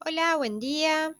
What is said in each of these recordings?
Hola, buen día.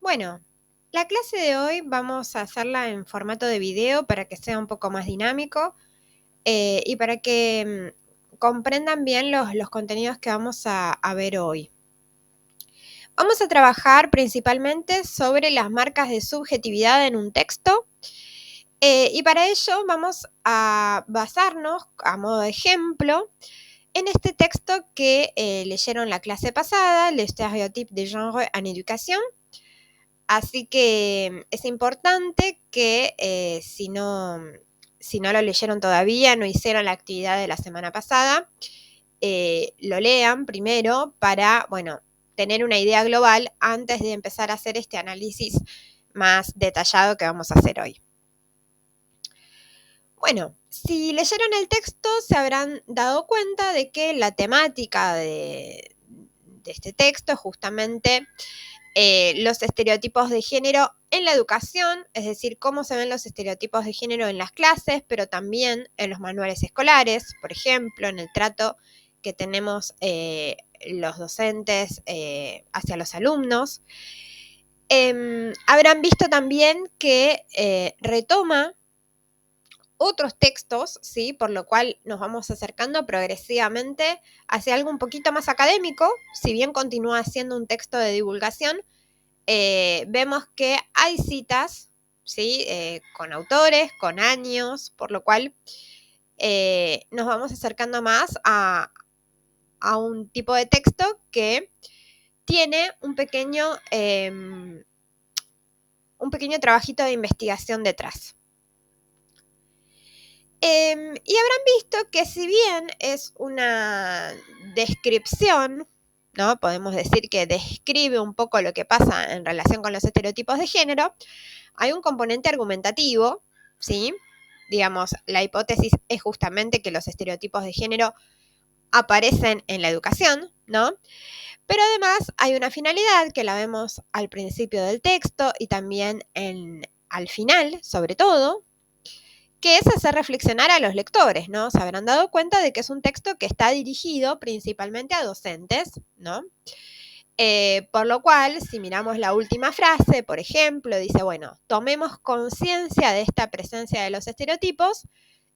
Bueno, la clase de hoy vamos a hacerla en formato de video para que sea un poco más dinámico y para que comprendan bien los contenidos que vamos a ver hoy. Vamos a trabajar principalmente sobre las marcas de subjetividad en un texto y para ello vamos a basarnos a modo de ejemplo en este texto que leyeron la clase pasada, Le stéréotype de genre en éducation. Así que es importante que si no lo leyeron todavía, no hicieron la actividad de la semana pasada, lo lean primero para, bueno, tener una idea global antes de empezar a hacer este análisis más detallado que vamos a hacer hoy. Bueno, si leyeron el texto se habrán dado cuenta de que la temática de este texto justamente los estereotipos de género en la educación, es decir, cómo se ven los estereotipos de género en las clases, pero también en los manuales escolares, por ejemplo, en el trato que tenemos los docentes hacia los alumnos. Habrán visto también que retoma otros textos, ¿sí? Por lo cual nos vamos acercando progresivamente hacia algo un poquito más académico, si bien continúa siendo un texto de divulgación. Vemos que hay citas, ¿sí? Con autores, con años, por lo cual nos vamos acercando más a un tipo de texto que tiene un pequeño trabajito de investigación detrás. Y habrán visto que si bien es una descripción, ¿no? Podemos decir que describe un poco lo que pasa en relación con los estereotipos de género, hay un componente argumentativo, ¿sí? Digamos, la hipótesis es justamente que los estereotipos de género aparecen en la educación, ¿no? Pero además hay una finalidad que la vemos al principio del texto y también al final, sobre todo, que es hacer reflexionar a los lectores, ¿no? Se habrán dado cuenta de que es un texto que está dirigido principalmente a docentes, ¿no? Por lo cual, si miramos la última frase, por ejemplo, dice, bueno, tomemos conciencia de esta presencia de los estereotipos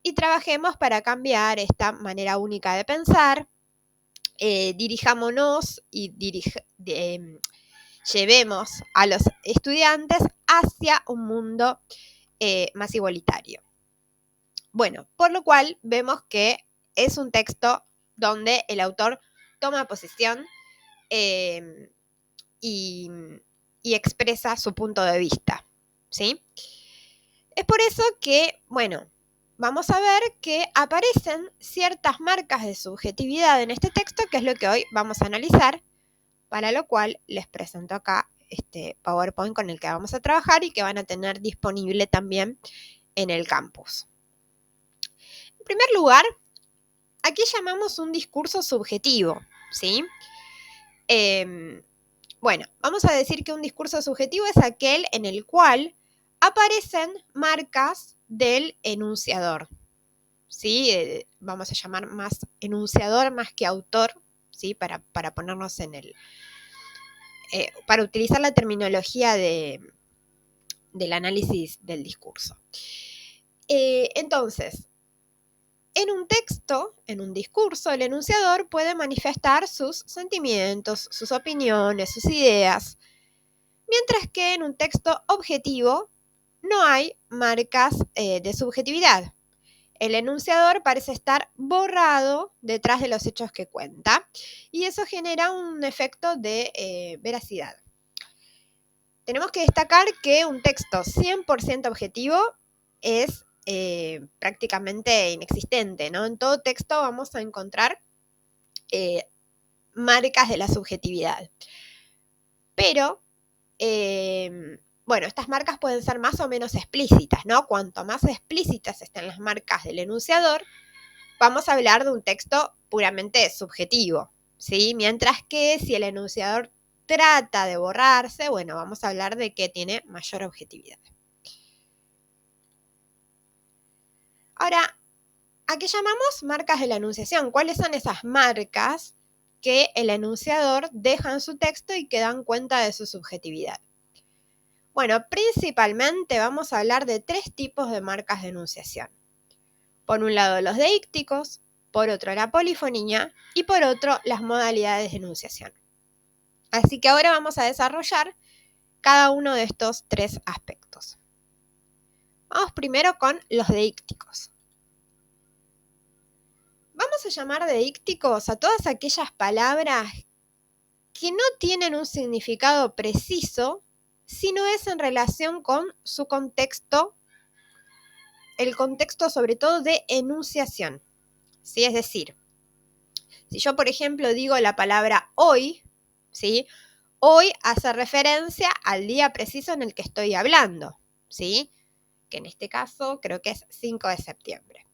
y trabajemos para cambiar esta manera única de pensar, dirijámonos y llevemos a los estudiantes hacia un mundo más igualitario. Bueno, por lo cual vemos que es un texto donde el autor toma posición eh, y, y expresa su punto de vista, ¿sí? Es por eso que, bueno, vamos a ver que aparecen ciertas marcas de subjetividad en este texto, que es lo que hoy vamos a analizar, para lo cual les presento acá este PowerPoint con el que vamos a trabajar y que van a tener disponible también en el campus. En primer lugar, aquí llamamos un discurso subjetivo, ¿sí? Bueno, vamos a decir que un discurso subjetivo es aquel en el cual aparecen marcas del enunciador, ¿sí? Vamos a llamar más enunciador más que autor, ¿sí? Para ponernos en para utilizar la terminología del análisis del discurso. Entonces, en un texto, en un discurso, el enunciador puede manifestar sus sentimientos, sus opiniones, sus ideas, mientras que en un texto objetivo no hay marcas de subjetividad. El enunciador parece estar borrado detrás de los hechos que cuenta y eso genera un efecto de veracidad. Tenemos que destacar que un texto 100% objetivo es prácticamente inexistente, ¿no? En todo texto vamos a encontrar marcas de la subjetividad. Pero, bueno, estas marcas pueden ser más o menos explícitas, ¿no? Cuanto más explícitas estén las marcas del enunciador, vamos a hablar de un texto puramente subjetivo, ¿sí? Mientras que si el enunciador trata de borrarse, bueno, vamos a hablar de que tiene mayor objetividad. Ahora, ¿a qué llamamos marcas de la enunciación? ¿Cuáles son esas marcas que el enunciador deja en su texto y que dan cuenta de su subjetividad. Bueno, principalmente vamos a hablar de 3 tipos de marcas de enunciación. Por un lado, los deícticos, por otro, la polifonía y por otro, las modalidades de enunciación. Así que ahora vamos a desarrollar cada uno de estos 3 aspectos. Vamos primero con los deícticos. Vamos a llamar deícticos a todas aquellas palabras que no tienen un significado preciso, sino es en relación con su contexto, el contexto sobre todo de enunciación. ¿Sí? Es decir, si yo, por ejemplo, digo la palabra hoy, ¿sí? Hoy hace referencia al día preciso en el que estoy hablando, ¿sí? Que en este caso creo que es 5 de septiembre.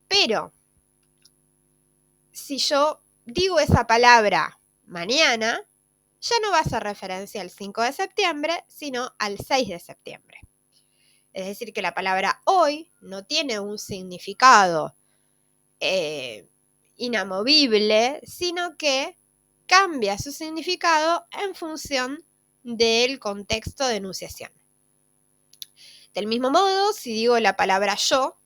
Pero si yo digo esa palabra mañana, ya no va a hacer referencia al 5 de septiembre, sino al 6 de septiembre. Es decir, que la palabra hoy no tiene un significado inamovible, sino que cambia su significado en función del contexto de enunciación. Del mismo modo, si digo la palabra yo,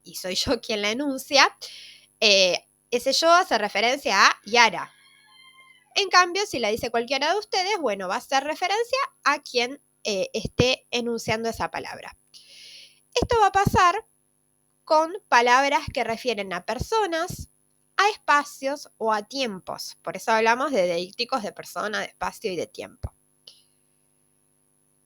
y soy yo quien la enuncia, ese yo hace referencia a Yara. En cambio, si la dice cualquiera de ustedes, bueno, va a hacer referencia a quien esté enunciando esa palabra. Esto va a pasar con palabras que refieren a personas, a espacios o a tiempos. Por eso hablamos de deícticos de persona, de espacio y de tiempo.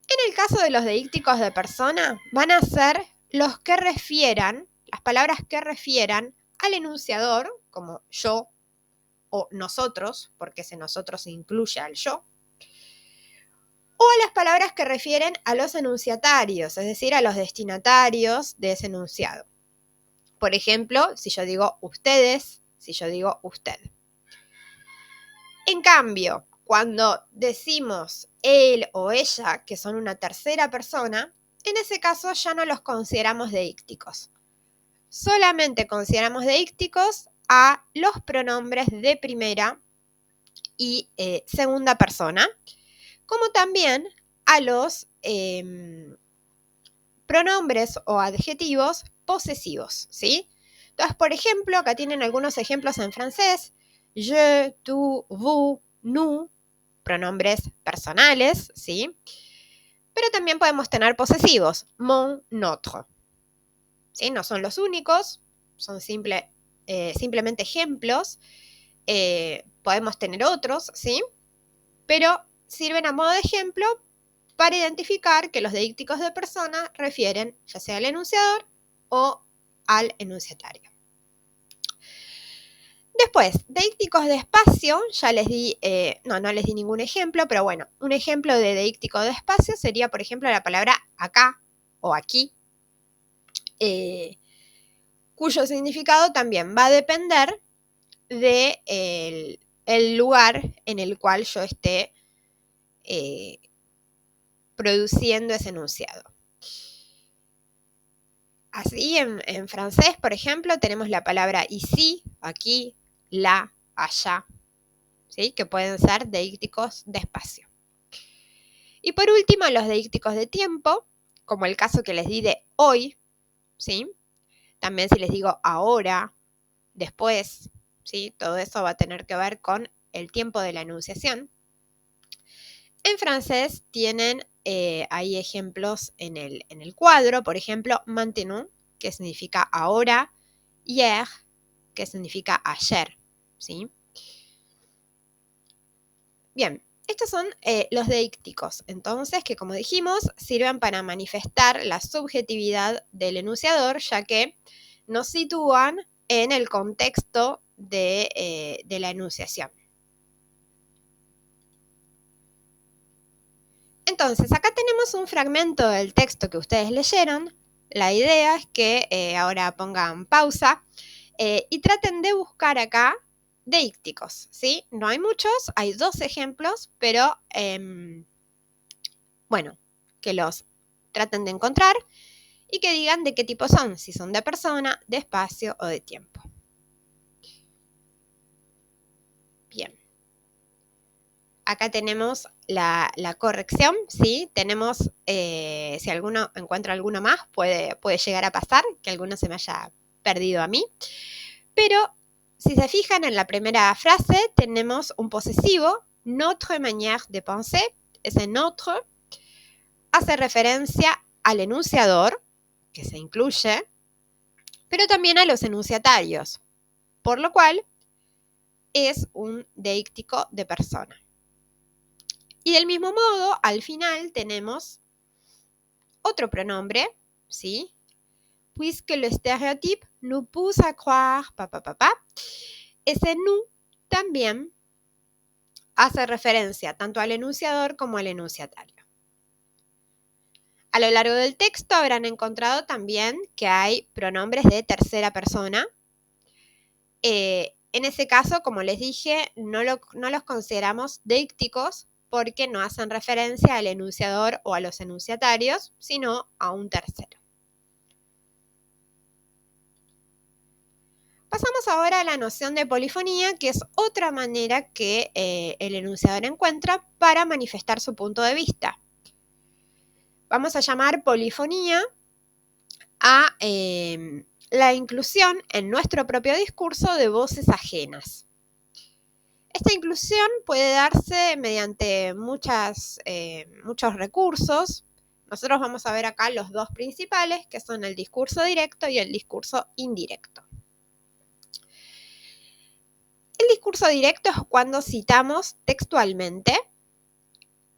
En el caso de los deícticos de persona, van a ser los que refieran, las palabras que refieran al enunciador, como yo o nosotros, porque ese nosotros incluye al yo, o a las palabras que refieren a los enunciatarios, es decir, a los destinatarios de ese enunciado. Por ejemplo, si yo digo ustedes, si yo digo usted. En cambio, cuando decimos él o ella, que son una tercera persona, en ese caso ya no los consideramos deícticos. Solamente consideramos deícticos a los pronombres de primera y segunda persona, como también a los pronombres o adjetivos posesivos, ¿sí? Entonces, por ejemplo, acá tienen algunos ejemplos en francés. Je, tu, vous, nous, pronombres personales, ¿sí? Pero también podemos tener posesivos, mon, notre. ¿Sí? No son los únicos, son simplemente ejemplos. Podemos tener otros, ¿sí? Pero sirven a modo de ejemplo para identificar que los deícticos de persona refieren ya sea al enunciador o al enunciatario. Después, deícticos de espacio, ya les di, no les di ningún ejemplo, pero bueno, un ejemplo de deíctico de espacio sería, por ejemplo, la palabra acá o aquí, cuyo significado también va a depender de el lugar en el cual yo esté produciendo ese enunciado. Así, en francés, por ejemplo, tenemos la palabra ici, aquí, là, allá, ¿sí? Que pueden ser deícticos de espacio. Y por último, los deícticos de tiempo, como el caso que les di de hoy, ¿sí? También si les digo ahora, después, ¿sí? Todo eso va a tener que ver con el tiempo de la enunciación. En francés tienen hay ejemplos en el cuadro, por ejemplo, maintenant, que significa ahora, hier, que significa ayer, ¿sí? Bien, estos son los deícticos, entonces, que como dijimos, sirven para manifestar la subjetividad del enunciador, ya que nos sitúan en el contexto de la enunciación. Entonces, acá tenemos un fragmento del texto que ustedes leyeron. La idea es que ahora pongan pausa y traten de buscar acá deícticos, ¿sí? No hay muchos, hay 2 ejemplos, pero bueno, que los traten de encontrar y que digan de qué tipo son, si son de persona, de espacio o de tiempo. acá tenemos la corrección, ¿sí? Tenemos, si alguno encuentra alguno más, puede llegar a pasar, que alguno se me haya perdido a mí. Pero si se fijan en la primera frase, tenemos un posesivo, notre manière de penser. Ese notre hace referencia al enunciador, que se incluye, pero también a los enunciatarios, por lo cual es un deíctico de persona. Y del mismo modo, al final tenemos otro pronombre, ¿sí? Puisque le stéréotype nous pousse à croire, ese nous también hace referencia tanto al enunciador como al enunciatario. A lo largo del texto habrán encontrado también que hay pronombres de tercera persona. En ese caso, como les dije, no los consideramos deícticos porque no hacen referencia al enunciador o a los enunciatarios, sino a un tercero. Pasamos ahora a la noción de polifonía, que es otra manera que el enunciador encuentra para manifestar su punto de vista. Vamos a llamar polifonía a la inclusión en nuestro propio discurso de voces ajenas. Esta inclusión puede darse mediante muchos recursos. Nosotros vamos a ver acá los dos principales, que son el discurso directo y el discurso indirecto. El discurso directo es cuando citamos textualmente,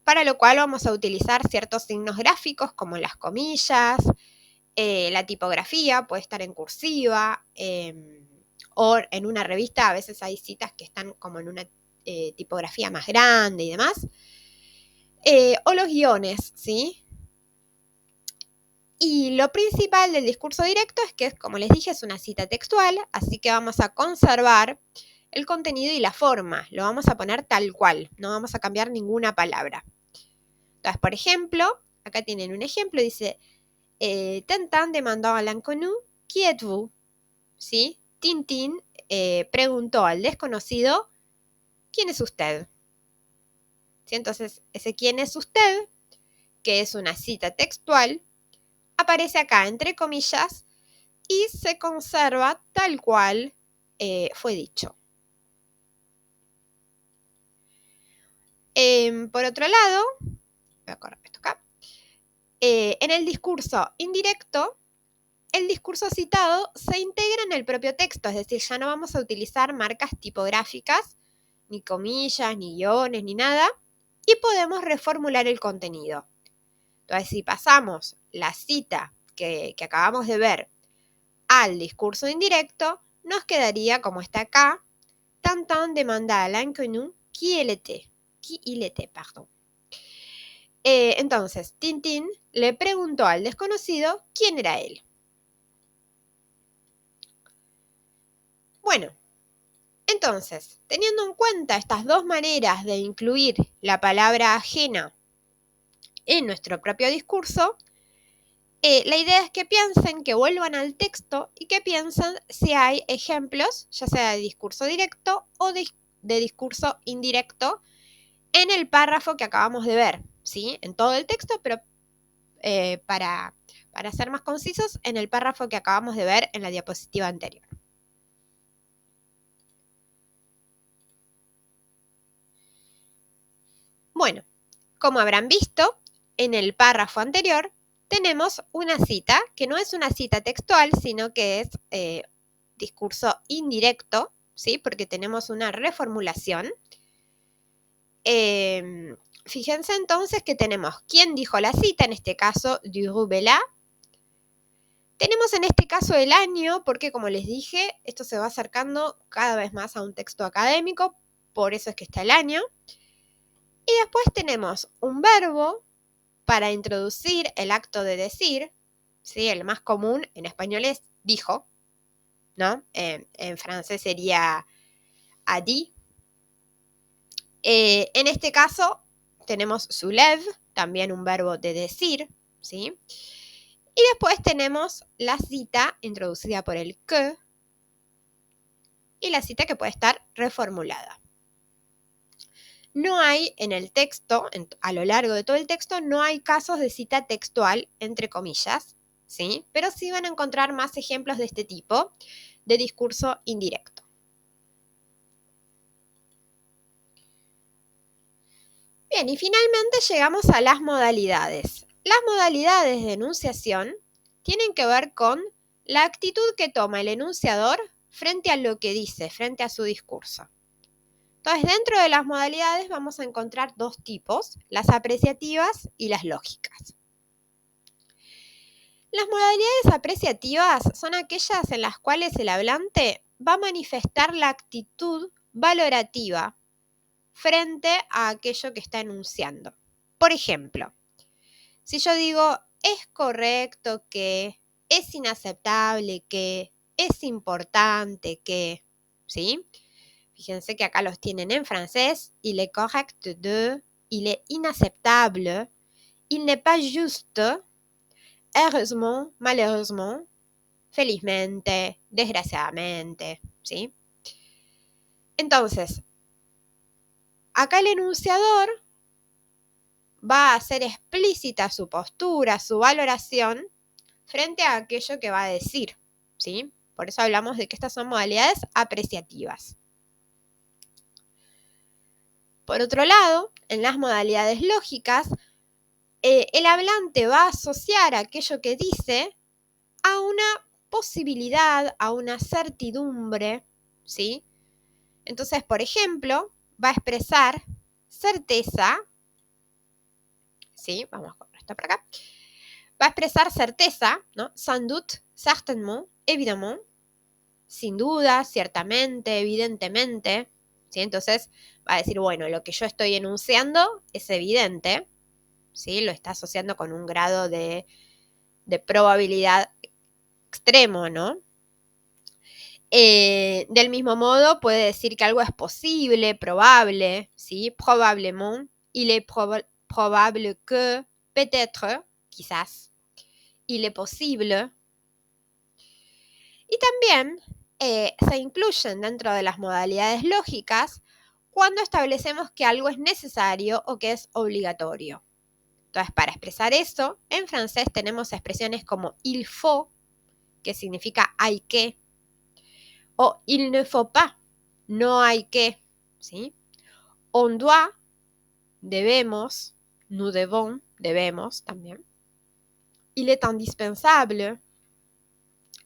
para lo cual vamos a utilizar ciertos signos gráficos como las comillas, la tipografía puede estar en cursiva, o en una revista a veces hay citas que están como en una tipografía más grande y demás, o los guiones, ¿sí? Y lo principal del discurso directo es que, como les dije, es una cita textual, así que vamos a conservar el contenido y la forma, lo vamos a poner tal cual, no vamos a cambiar ninguna palabra. Entonces, por ejemplo, acá tienen un ejemplo, dice, Tintin demandó a l'inconnu, qui êtes-vous? ¿Sí? Tintín preguntó al desconocido, ¿quién es usted? ¿Sí? Entonces, ese quién es usted, que es una cita textual, aparece acá entre comillas y se conserva tal cual fue dicho. Por otro lado, voy a correr esto acá, en el discurso indirecto, el discurso citado se integra en el propio texto, es decir, ya no vamos a utilizar marcas tipográficas, ni comillas, ni guiones, ni nada, y podemos reformular el contenido. Entonces, si pasamos la cita que acabamos de ver al discurso indirecto, nos quedaría como está acá, Tintin demanda à l'inconnu qui il était. Entonces, Tintín le preguntó al desconocido quién era él. Bueno, entonces, teniendo en cuenta estas dos maneras de incluir la palabra ajena en nuestro propio discurso, la idea es que piensen, que vuelvan al texto y que piensen si hay ejemplos, ya sea de discurso directo o de discurso indirecto, en el párrafo que acabamos de ver, ¿sí? En todo el texto, pero para ser más concisos, en el párrafo que acabamos de ver en la diapositiva anterior. Bueno, como habrán visto, en el párrafo anterior tenemos una cita, que no es una cita textual, sino que es discurso indirecto, ¿sí? Porque tenemos una reformulación. Fíjense entonces que tenemos quién dijo la cita, en este caso, Duroux-Bellat. Tenemos en este caso el año, porque como les dije, esto se va acercando cada vez más a un texto académico, por eso es que está el año. Y después tenemos un verbo para introducir el acto de decir, ¿sí? El más común en español es dijo, ¿no? En francés sería a dit. En este caso tenemos soulève, también un verbo de decir, ¿sí? Y después tenemos la cita introducida por el que y la cita que puede estar reformulada. No hay en el texto, a lo largo de todo el texto, no hay casos de cita textual, entre comillas, ¿sí? Pero sí van a encontrar más ejemplos de este tipo de discurso indirecto. Bien, y finalmente llegamos a las modalidades. Las modalidades de enunciación tienen que ver con la actitud que toma el enunciador frente a lo que dice, frente a su discurso. Entonces, dentro de las modalidades vamos a encontrar dos tipos, las apreciativas y las lógicas. Las modalidades apreciativas son aquellas en las cuales el hablante va a manifestar la actitud valorativa frente a aquello que está enunciando. Por ejemplo, si yo digo, es correcto que, es inaceptable que, es importante que, ¿sí? Fíjense que acá los tienen en francés. Il est correct de, il est inacceptable, il n'est pas juste, heureusement, malheureusement, felizmente, desgraciadamente, ¿sí? Entonces, acá el enunciador va a hacer explícita su postura, su valoración frente a aquello que va a decir, ¿sí? Por eso hablamos de que estas son modalidades apreciativas. Por otro lado, en las modalidades lógicas, el hablante va a asociar aquello que dice a una posibilidad, a una certidumbre, ¿sí? Entonces, por ejemplo, va a expresar certeza, ¿sí? Vamos con esto por acá. Va a expresar certeza, ¿no? Sans doute, certainement, évidemment, sin duda, ciertamente, evidentemente, ¿sí? Entonces va a decir, bueno, lo que yo estoy enunciando es evidente, ¿sí? Lo está asociando con un grado de probabilidad extremo, ¿no? Del mismo modo, puede decir que algo es posible, probable, ¿sí? Probablement, il est probable que, peut-être, quizás, il est possible. Y también se incluyen dentro de las modalidades lógicas cuando establecemos que algo es necesario o que es obligatorio. Entonces, para expresar eso, en francés tenemos expresiones como il faut, que significa hay que, o il ne faut pas, no hay que, ¿sí? On doit, debemos, nous devons, debemos también. Il est indispensable,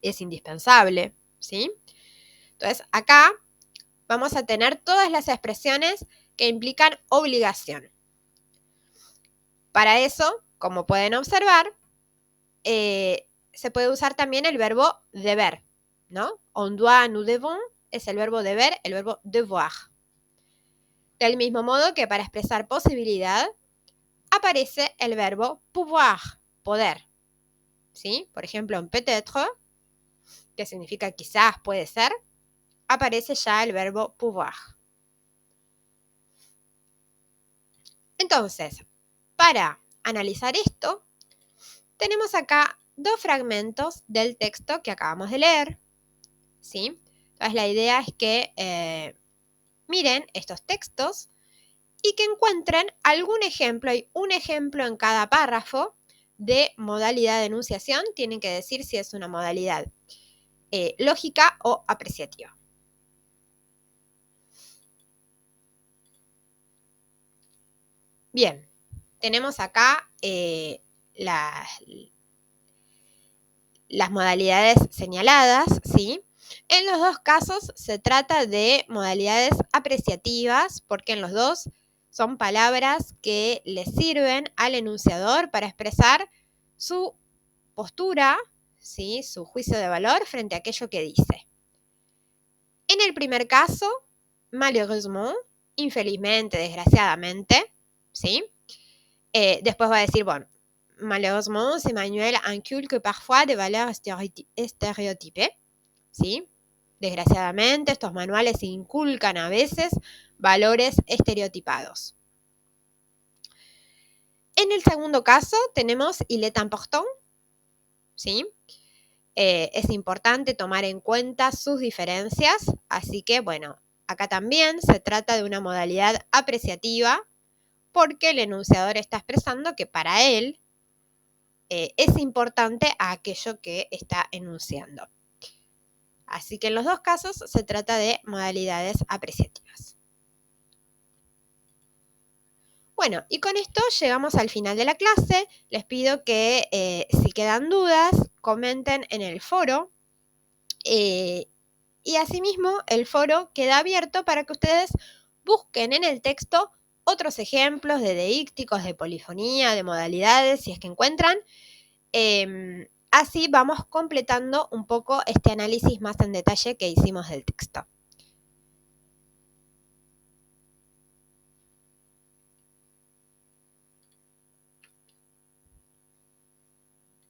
es indispensable, ¿sí? Entonces, acá vamos a tener todas las expresiones que implican obligación. Para eso, como pueden observar, se puede usar también el verbo deber, ¿no? On doit, nous devons, es el verbo deber, el verbo devoir. Del mismo modo que para expresar posibilidad, aparece el verbo pouvoir, poder, ¿sí? Por ejemplo, en peut-être, que significa quizás, puede ser, aparece ya el verbo pouvoir. Entonces, para analizar esto, tenemos acá dos fragmentos del texto que acabamos de leer, ¿sí? Entonces, la idea es que miren estos textos y que encuentren algún ejemplo, hay un ejemplo en cada párrafo de modalidad de enunciación, tienen que decir si es una modalidad lógica o apreciativa. Bien, tenemos acá las modalidades señaladas, ¿sí? En los dos casos se trata de modalidades apreciativas porque en los dos son palabras que le sirven al enunciador para expresar su postura, ¿sí? Su juicio de valor frente a aquello que dice. En el primer caso, malheureusement, infelizmente, desgraciadamente, ¿sí? Después va a decir, bueno, malheureusement, ces manuels inculquent parfois des valeurs stéréotypées, ¿sí? Desgraciadamente, estos manuales inculcan a veces valores estereotipados. En el segundo caso tenemos il est important, ¿sí? Es importante tomar en cuenta sus diferencias, así que, bueno, Acá también se trata de una modalidad apreciativa porque el enunciador está expresando que para él es importante a aquello que está enunciando. Así que en los dos casos se trata de modalidades apreciativas. Bueno, y con esto llegamos al final de la clase. Les pido que si quedan dudas, comenten en el foro. Y asimismo, el foro queda abierto para que ustedes busquen en el texto otros ejemplos de deícticos, de polifonía, de modalidades, si es que encuentran. Así vamos completando un poco este análisis más en detalle que hicimos del texto.